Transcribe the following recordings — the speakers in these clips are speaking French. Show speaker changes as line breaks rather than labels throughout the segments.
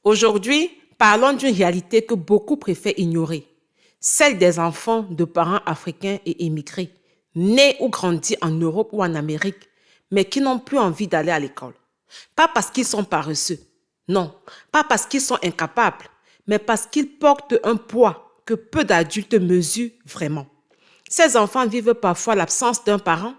Aujourd'hui, parlons d'une réalité que beaucoup préfèrent ignorer, celle des enfants de parents africains et émigrés, nés ou grandis en Europe ou en Amérique, mais qui n'ont plus envie d'aller à l'école. Pas parce qu'ils sont paresseux, non, pas parce qu'ils sont incapables, mais parce qu'ils portent un poids que peu d'adultes mesurent vraiment. Ces enfants vivent parfois l'absence d'un parent,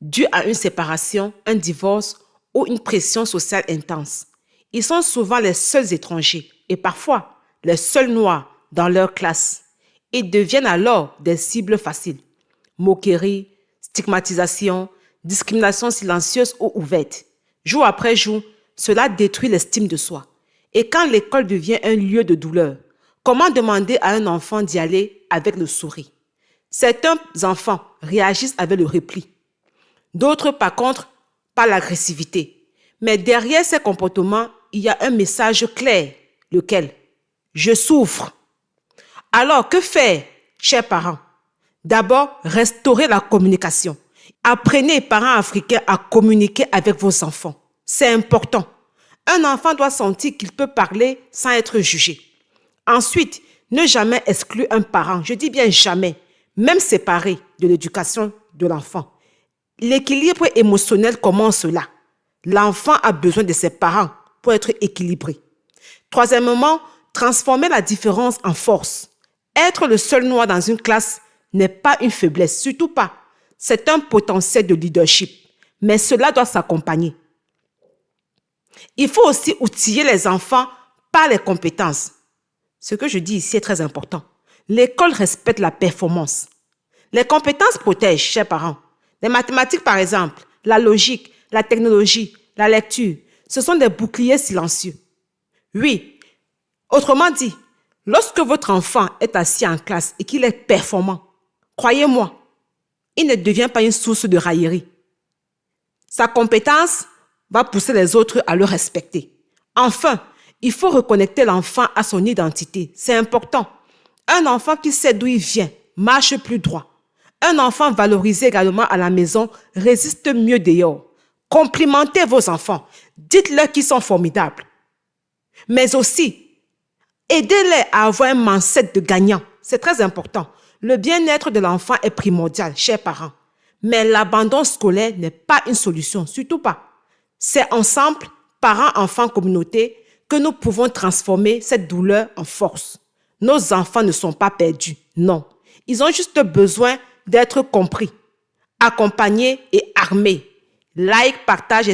dû à une séparation, un divorce ou une pression sociale intense. Ils sont souvent les seuls étrangers et parfois les seuls noirs dans leur classe. Ils deviennent alors des cibles faciles. Moqueries, stigmatisation, discrimination silencieuse ou ouverte. Jour après jour, cela détruit l'estime de soi. Et quand l'école devient un lieu de douleur, comment demander à un enfant d'y aller avec le sourire? Certains enfants réagissent avec le repli. D'autres, par contre, par l'agressivité. Mais derrière ces comportements, il y a un message clair. Lequel? Je souffre. Alors, que faire, chers parents? D'abord, restaurer la communication. Apprenez, parents africains, à communiquer avec vos enfants. C'est important. Un enfant doit sentir qu'il peut parler sans être jugé. Ensuite, ne jamais exclure un parent, je dis bien jamais, même séparé de l'éducation de l'enfant. L'équilibre émotionnel commence là. L'enfant a besoin de ses parents pour être équilibré. Troisièmement, transformer la différence en force. Être le seul noir dans une classe n'est pas une faiblesse, surtout pas. C'est un potentiel de leadership, mais cela doit s'accompagner. Il faut aussi outiller les enfants par les compétences. Ce que je dis ici est très important. L'école respecte la performance. Les compétences protègent, chers parents. Les mathématiques, par exemple, la logique, la technologie, la lecture, ce sont des boucliers silencieux. Oui, autrement dit, lorsque votre enfant est assis en classe et qu'il est performant, croyez-moi, il ne devient pas une source de raillerie. Sa compétence va pousser les autres à le respecter. Enfin, il faut reconnecter l'enfant à son identité. C'est important. Un enfant qui sait d'où il vient marche plus droit. Un enfant valorisé également à la maison résiste mieux dehors. Complimentez vos enfants. Dites-leur qu'ils sont formidables. Mais aussi, aidez-les à avoir un mindset de gagnant. C'est très important. Le bien-être de l'enfant est primordial, chers parents. Mais l'abandon scolaire n'est pas une solution, surtout pas. C'est ensemble, parents, enfants, communauté, que nous pouvons transformer cette douleur en force. Nos enfants ne sont pas perdus, non. Ils ont juste besoin d'être compris, accompagnés et armés. Like, partage et